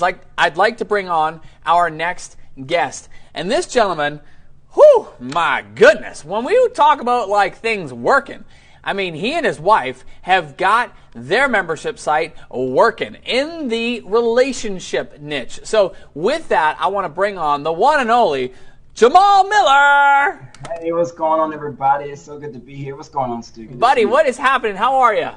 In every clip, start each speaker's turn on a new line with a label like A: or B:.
A: I'd like to bring on our next guest. And this gentleman, whew, my goodness, when we talk about like things working, I mean, he and his wife have got their membership site working in the relationship niche. So with that, I want to bring on the one and only Jamal Miller.
B: Hey, what's going on, everybody? It's so good to be here. What's going on, Stu?
A: Buddy, what is happening? How are you?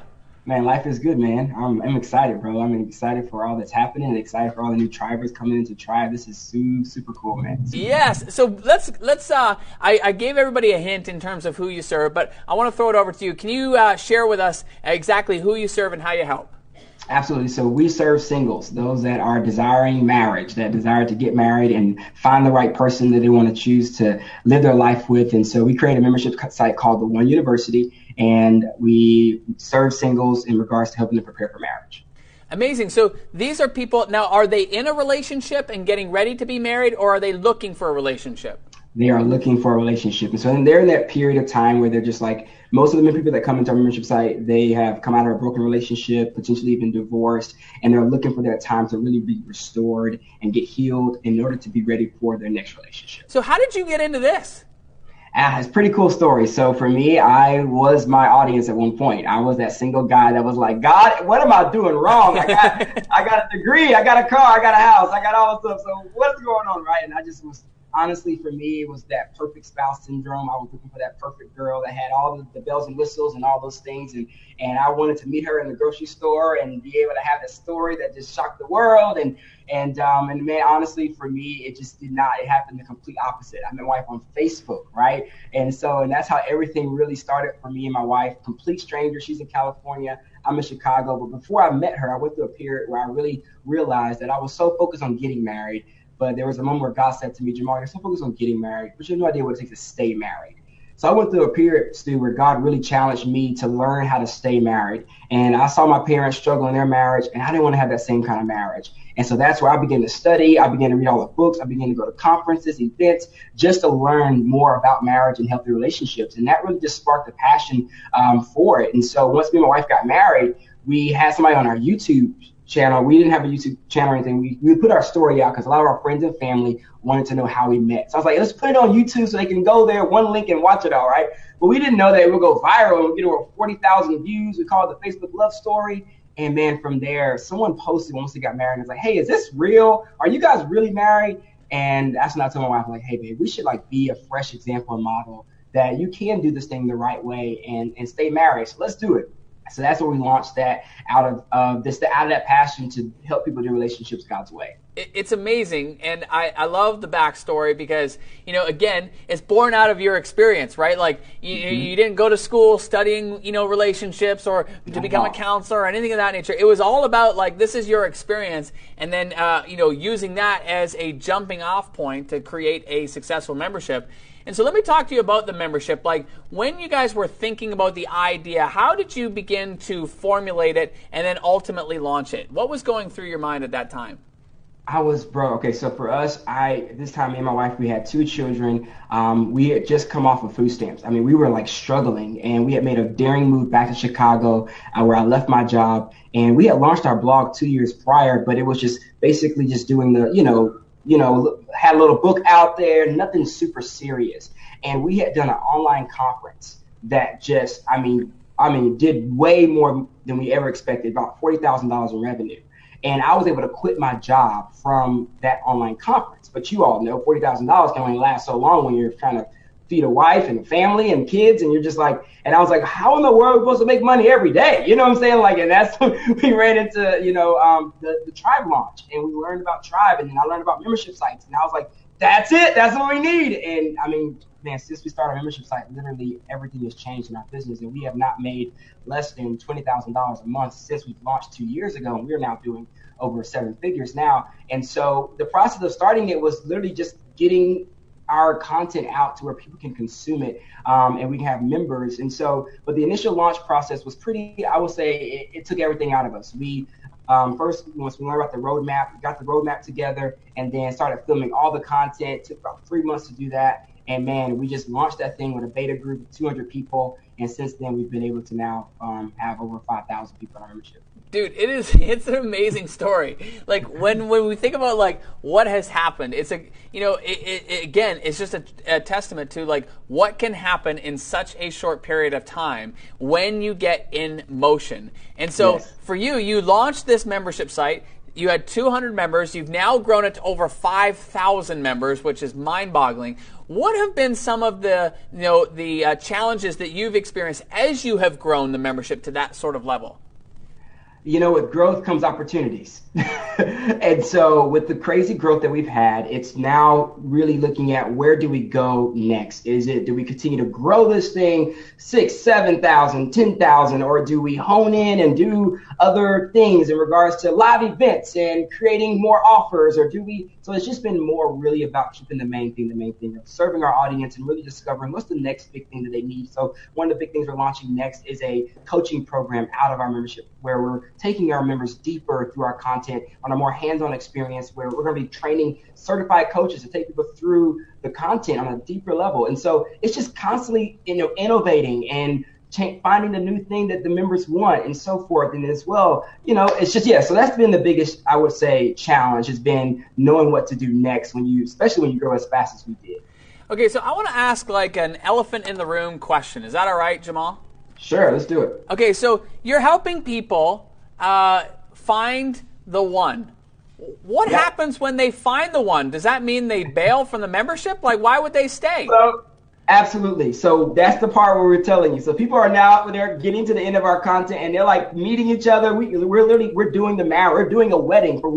B: Man, life is good, man. I'm excited, bro. I'm excited for all that's happening and excited for all the new tribers coming into Tribe. This is super cool, man.
A: Yes. So let's I gave everybody a hint in terms of who you serve, but I want to throw it over to you. Can you share with us exactly who you serve and how you help?
B: Absolutely. So we serve singles, those that are desiring marriage, that desire to get married and find the right person that they want to choose to live their life with. And so we create a membership site called The One University, and we serve singles in regards to helping them prepare for marriage.
A: Amazing. So these are people, now are they in a relationship and getting ready to be married, or are they looking for a relationship?
B: They are looking for a relationship. And so they're in that period of time where they're just like, most of the people that come into our membership site, they have come out of a broken relationship, potentially even divorced, and they're looking for that time to really be restored and get healed in order to be ready for their next relationship.
A: So how did you get into this?
B: It's a pretty cool story. So for me, I was my audience at one point. I was that single guy that was like, God, what am I doing wrong? I got a degree, I got a car, I got a house, I got all this stuff. So what's going on, right? And I just was, honestly, for me, it was that perfect spouse syndrome. I was looking for that perfect girl that had all the bells and whistles and all those things. And I wanted to meet her in the grocery store and be able to have that story that just shocked the world. And man, honestly, for me, it just did not. It happened the complete opposite. I met my wife on Facebook, right? And that's how everything really started for me and my wife. Complete stranger. She's in California. I'm in Chicago. But before I met her, I went through a period where I really realized that I was so focused on getting married. But there was a moment where God said to me, Jamal, you're so focused on getting married, but you have no idea what it takes to stay married. So I went through a period, Stu, where God really challenged me to learn how to stay married. And I saw my parents struggle in their marriage, and I didn't want to have that same kind of marriage. And so that's where I began to study. I began to read all the books. I began to go to conferences, events, just to learn more about marriage and healthy relationships. And that really just sparked a passion for it. And so once me and my wife got married, we had somebody on our YouTube channel. We didn't have a YouTube channel or anything. We put our story out because a lot of our friends and family wanted to know how we met. So I was like, let's put it on YouTube so they can go there, one link, and watch it all, right? But we didn't know that it would go viral and get over 40,000 views. We called it the Facebook Love Story. And then from there, someone posted once they got married and was like, hey, is this real? Are you guys really married? And that's when I told my wife, like, hey, babe, we should like be a fresh example and model that you can do this thing the right way and stay married. So let's do it. So that's where we launched that out of that passion to help people do relationships God's way.
A: It's amazing, and I love the backstory because, again, it's born out of your experience, right? Like, you didn't go to school studying, relationships or to become a counselor or anything of that nature. It was all about, like, this is your experience, and then, using that as a jumping off point to create a successful membership. And so let me talk to you about the membership. Like, when you guys were thinking about the idea, how did you begin to formulate it and then ultimately launch it? What was going through your mind at that time?
B: Okay, so for us, this time, me and my wife, we had 2 children. We had just come off of food stamps. I mean, we were like struggling, and we had made a daring move back to Chicago where I left my job. And we had launched our blog 2 years prior, but it was just basically just doing the, had a little book out there, nothing super serious. And we had done an online conference that just, did way more than we ever expected, about $40,000 in revenue. And I was able to quit my job from that online conference. But you all know $40,000 can only last so long when you're trying to feed a wife and a family and kids. And you're just like, and I was like, how in the world are we supposed to make money every day? You know what I'm saying? Like, and that's when we ran into, the Tribe launch, and we learned about Tribe, and then I learned about membership sites. And I was like, that's it. That's what we need. And man, since we started our membership site, literally everything has changed in our business, and we have not made less than $20,000 a month since we launched 2 years ago, and we're now doing over 7 figures now. And so the process of starting it was literally just getting our content out to where people can consume it, and we can have members. And so, but the initial launch process was pretty, I would say it took everything out of us. We first, once we learned about the roadmap, we got the roadmap together and then started filming all the content. It took about 3 months to do that. And man, we just launched that thing with a beta group of 200 people. And since then, we've been able to now have over 5,000 people in our membership.
A: Dude, it's an amazing story. Like when we think about like what has happened, it's again, it's just a testament to like what can happen in such a short period of time when you get in motion. And so for you launched this membership site. You had 200 members. You've now grown it to over 5,000 members, which is mind-boggling. What have been some of the challenges that you've experienced as you have grown the membership to that sort of level?
B: With growth comes opportunities. And so with the crazy growth that we've had, it's now really looking at where do we go next? Do we continue to grow this thing 6,000, 7,000, 10,000, or do we hone in and do other things in regards to live events and creating more offers, or so it's just been more really about keeping the main thing of serving our audience and really discovering what's the next big thing that they need. So one of the big things we're launching next is a coaching program out of our membership where we're taking our members deeper through our content on a more hands-on experience where we're going to be training certified coaches to take people through the content on a deeper level. And so it's just constantly, innovating and finding the new thing that the members want and so forth. And as well, it's just, so that's been the biggest, I would say, challenge has been knowing what to do next especially when you grow as fast as we did.
A: Okay, so I want to ask like an elephant in the room question. Is that all right, Jamal?
B: Sure, let's do it.
A: Okay, so you're helping people find the one. What happens when they find the one? Does that mean they bail from the membership? Like, why would they stay?
B: So, absolutely. So that's the part where we're telling you. So people are now they're getting to the end of our content and they're like meeting each other. We're doing we're doing a wedding for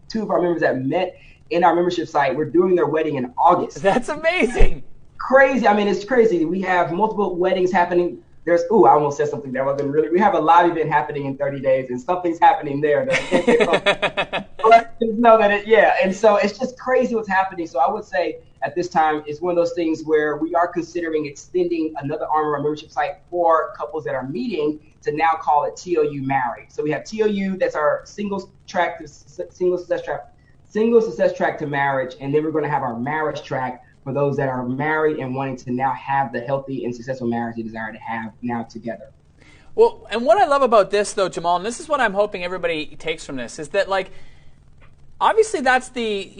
B: two of our members that met in our membership site. We're doing their wedding in August.
A: That's amazing.
B: Crazy. I mean, it's crazy. We have multiple weddings happening. I almost said something that wasn't really. We have a live event happening in 30 days, and something's happening there. But just know that and so it's just crazy what's happening. So I would say at this time, it's one of those things where we are considering extending another arm of our membership site for couples that are meeting to now call it TOU Married. So we have TOU, that's our single success track to marriage, and then we're going to have our marriage track for those that are married and wanting to now have the healthy and successful marriage they desire to have now together.
A: Well, and what I love about this, though, Jamal, and this is what I'm hoping everybody takes from this, is that, like, obviously that's the,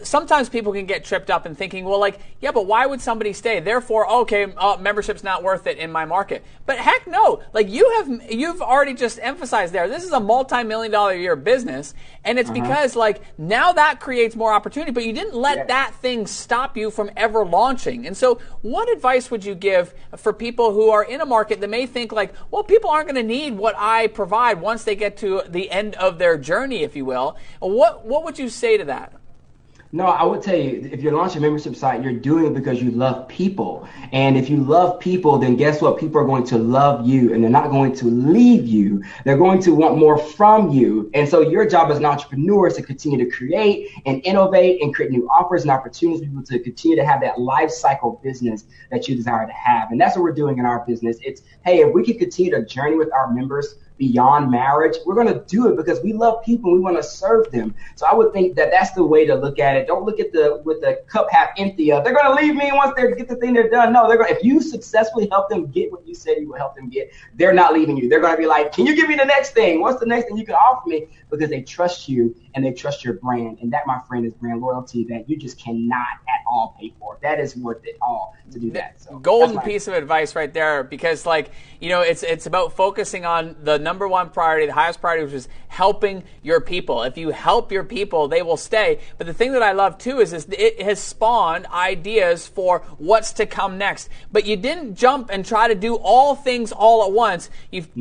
A: sometimes people can get tripped up in thinking, well, like, yeah, but why would somebody stay? Therefore, okay, membership's not worth it in my market. But heck no, like you've already just emphasized there, this is a multi-million-dollar a year business, and it's because like now that creates more opportunity, but you didn't let that thing stop you from ever launching. And so what advice would you give for people who are in a market that may think like, well, people aren't going to need what I provide once they get to the end of their journey, if you will? What would you say to that?
B: No, I would tell you, if you're launching a membership site, you're doing it because you love people. And if you love people, then guess what? People are going to love you, and they're not going to leave you. They're going to want more from you. And so your job as an entrepreneur is to continue to create and innovate and create new offers and opportunities for people to continue to have that life cycle business that you desire to have. And that's what we're doing in our business. It's, hey, if we can continue to journey with our members beyond marriage, we're going to do it because we love people and we want to serve them. So I would think that that's the way to look at it. Don't look at with the cup half empty of they're going to leave me once they get the thing they're done. No, if you successfully help them get what you said you will help them get, they're not leaving you. They're going to be like, can you give me the next thing? What's the next thing you can offer me? Because they trust you and they trust your brand. And that, my friend, is brand loyalty that you just cannot at all pay for. That is worth it all to do that. So
A: golden piece of advice right there, because it's about focusing on the number one priority, the highest priority, which is helping your people. If you help your people, they will stay. But the thing that I love too is it has spawned ideas for what's to come next. But you didn't jump and try to do all things all at once. You've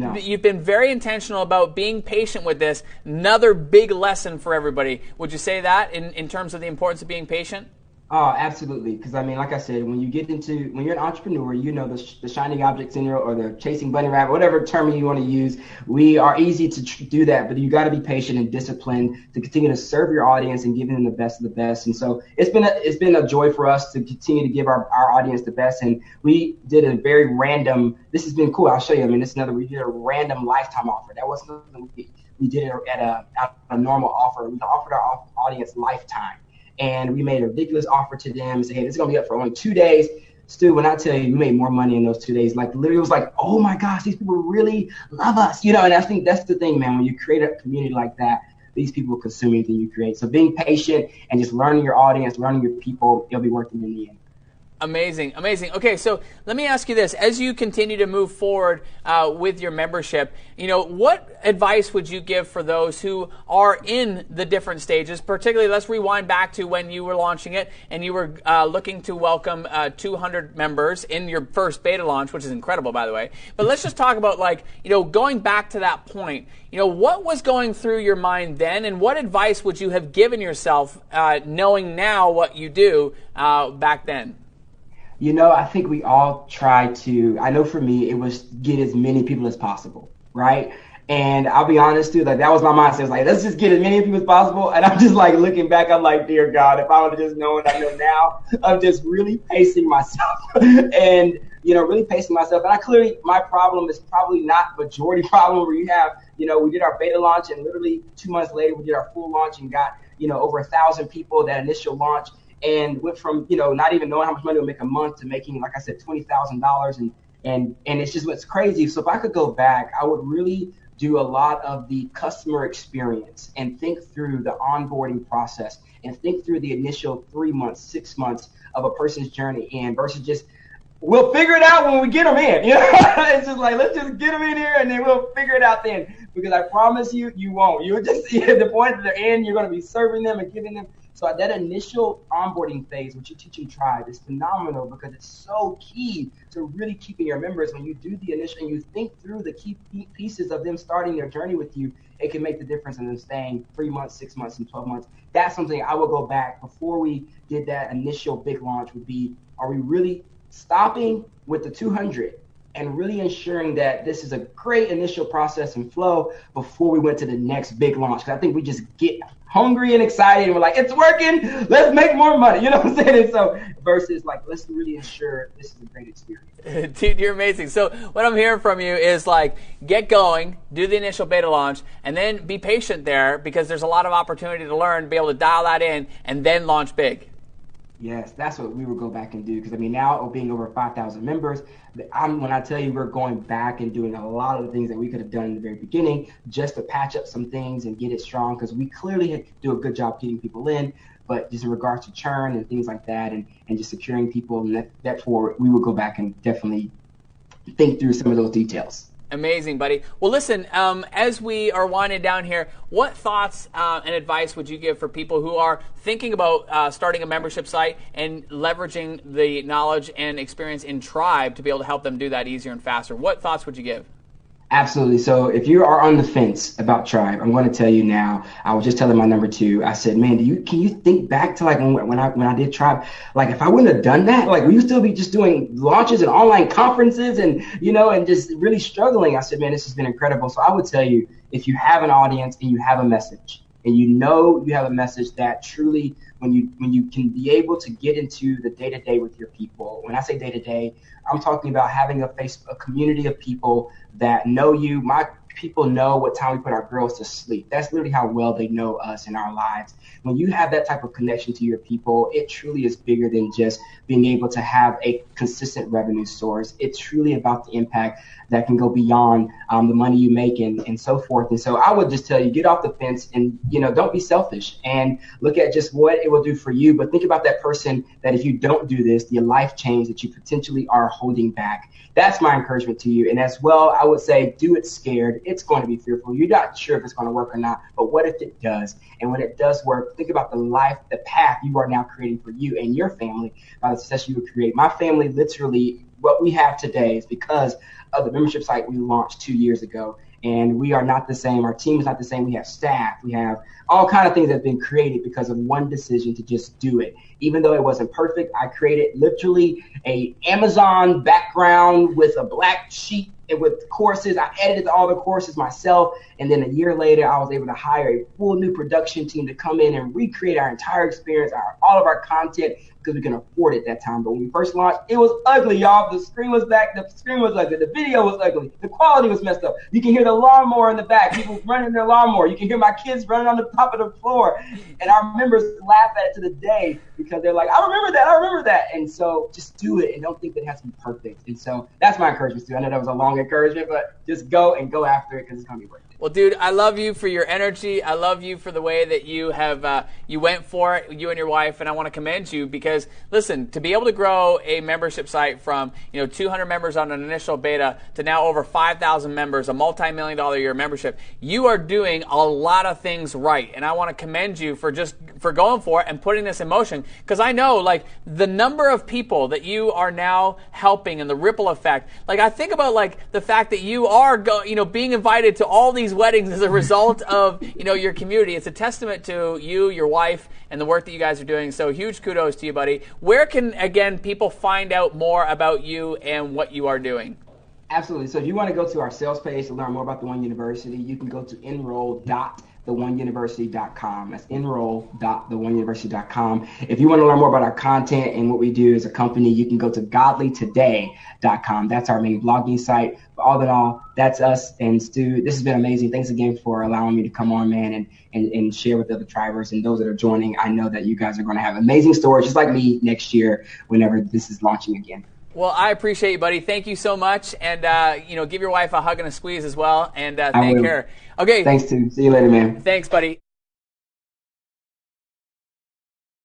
A: been very intentional about being patient with this. Another big lesson for everybody. Would you say that in terms of the importance of being patient?
B: Oh, absolutely. Because I mean, like I said, when you're an entrepreneur, the shiny objects in or the chasing bunny rabbit, whatever term you want to use, we are easy to do that. But you got to be patient and disciplined to continue to serve your audience and giving them the best of the best. And so it's been a joy for us to continue to give our audience the best. And we did a very random. This has been cool. I'll show you. I mean, we did a random lifetime offer. That wasn't something we did it at a normal offer. We offered our audience lifetime. And we made a ridiculous offer to them. Say, hey, this is going to be up for only 2 days. Stu, when I tell you, you made more money in those 2 days, like literally it was like, oh my gosh, these people really love us, and I think that's the thing, man. When you create a community like that, these people consume anything you create. So being patient and just learning your audience, learning your people, it'll be worth it in the end.
A: Amazing, amazing. Okay, so let me ask you this. As you continue to move forward with your membership, what advice would you give for those who are in the different stages? Particularly, let's rewind back to when you were launching it and you were looking to welcome 200 members in your first beta launch, which is incredible, by the way. But let's just talk about, going back to that point. What was going through your mind then, and what advice would you have given yourself knowing now what you do back then?
B: I think we all try to, I know for me, it was get as many people as possible, right? And I'll be honest too, that was my mindset. It was like, let's just get as many people as possible. And I'm just like looking back, I'm like, dear God, if I would have just known what I know now, I'm just really pacing myself and, really pacing myself. And my problem is probably not majority problem where you have, we did our beta launch and literally 2 months later, we did our full launch and got, over 1,000 people that initial launch. And went from, not even knowing how much money we'll make a month to making, like I said, $20,000. And it's just what's crazy. So if I could go back, I would really do a lot of the customer experience and think through the onboarding process and think through the initial 3 months, 6 months of a person's journey in versus just, we'll figure it out when we get them in. It's just like, let's just get them in here and then we'll figure it out then. Because I promise you, you won't. You'll just, at the point that they're in, you're going to be serving them and giving them. So that initial onboarding phase, which you teach in Tribe, is phenomenal because it's so key to really keeping your members. When you do the initial and you think through the key pieces of them starting their journey with you, it can make the difference in them staying 3 months, 6 months, and 12 months. That's something I will go back before we did that initial big launch would be, are we really stopping with the 200 and really ensuring that this is a great initial process and flow before we went to the next big launch? Because I think we just get hungry and excited and we're like, it's working, let's make more money, what I'm saying? And so versus like, let's really ensure this is a great experience.
A: Dude, you're amazing. So what I'm hearing from you is get going, do the initial beta launch, and then be patient there because there's a lot of opportunity to learn, be able to dial that in, and then launch big.
B: Yes, that's what we would go back and do. Because now being over 5,000 members, when I tell you we're going back and doing a lot of the things that we could have done in the very beginning just to patch up some things and get it strong. Because we clearly do a good job getting people in, but just in regards to churn and things like that and just securing people, and therefore we would go back and definitely think through some of those details.
A: Amazing, buddy. Well, listen, as we are winding down here, what thoughts and advice would you give for people who are thinking about starting a membership site and leveraging the knowledge and experience in Tribe to be able to help them do that easier and faster? What thoughts would you give?
B: Absolutely. So if you are on the fence about Tribe, I'm going to tell you now. I was just telling my number 2. I said, man, can you think back to when I did Tribe? If I wouldn't have done that, we would still be just doing launches and online conferences and and just really struggling. I said, man, this has been incredible. So I would tell you, if you have an audience and you have a message and you have a message that truly, when you can be able to get into the day-to-day with your people. When I say day-to-day, I'm talking about having a community of people that know you. My people know what time we put our girls to sleep. That's literally how well they know us in our lives. When you have that type of connection to your people, it truly is bigger than just being able to have a consistent revenue source. It's truly about the impact that can go beyond the money you make and so forth. And so I would just tell you, get off the fence and, don't be selfish and look at just what it will do for you. But think about that person that if you don't do this, the life change that you potentially are holding back. That's my encouragement to you. And as well, I would say, do it scared. It's going to be fearful. You're not sure if it's going to work or not, but what if it does? And when it does work, think about the path you are now creating for you and your family by the success you will create. My family, literally, what we have today is because of the membership site we launched 2 years ago. And we are not the same. Our team is not the same. We have staff. We have all kinds of things that have been created because of one decision to just do it. Even though it wasn't perfect, I created literally a Amazon background with a black sheet with courses. I edited all the courses myself. And then a year later, I was able to hire a full new production team to come in and recreate our entire experience, all of our content, because we can afford it at that time. But when we first launched, it was ugly, y'all. The screen was back. The screen was ugly. The video was ugly. The quality was messed up. You can hear the lawnmower in the back. People running their lawnmower. You can hear my kids running on the top of the floor. And our members laugh at it to the day because they're like, I remember that. I remember that. And so just do it and don't think that it has to be perfect. And so that's my encouragement too. I know that was a long encouragement, but just go and go after it because it's going to be worth it.
A: Well, dude, I love you for your energy. I love you for the way that you have you went for it, you and your wife, and I want to commend you because, listen, to be able to grow a membership site from 200 members on an initial beta to now over 5,000 members, a multi-million-dollar a year membership, you are doing a lot of things right, and I want to commend you for going for it and putting this in motion because I know like the number of people that you are now helping and the ripple effect. Like I think about like the fact that you are being invited to all these weddings as a result of your community. It's a testament to you, your wife, and the work that you guys are doing. So huge kudos to you, buddy. Where can again people find out more about you and what you are doing?
B: Absolutely. So if you want to go to our sales page to learn more about the One University, you can go to enroll.theoneuniversity.com. That's enroll.theoneuniversity.com. If you want to learn more about our content and what we do as a company, you can go to godlytoday.com. That's our main blogging site. But all in all, that's us. And Stu, this has been amazing. Thanks again for allowing me to come on, man, and share with the other drivers and those that are joining. I know that you guys are going to have amazing stories, just like me, next year whenever this is launching again.
A: Well, I appreciate you, buddy. Thank you so much. And, give your wife a hug and a squeeze as well. And thank her. Okay.
B: Thanks, Stu. See you later, man.
A: Thanks, buddy.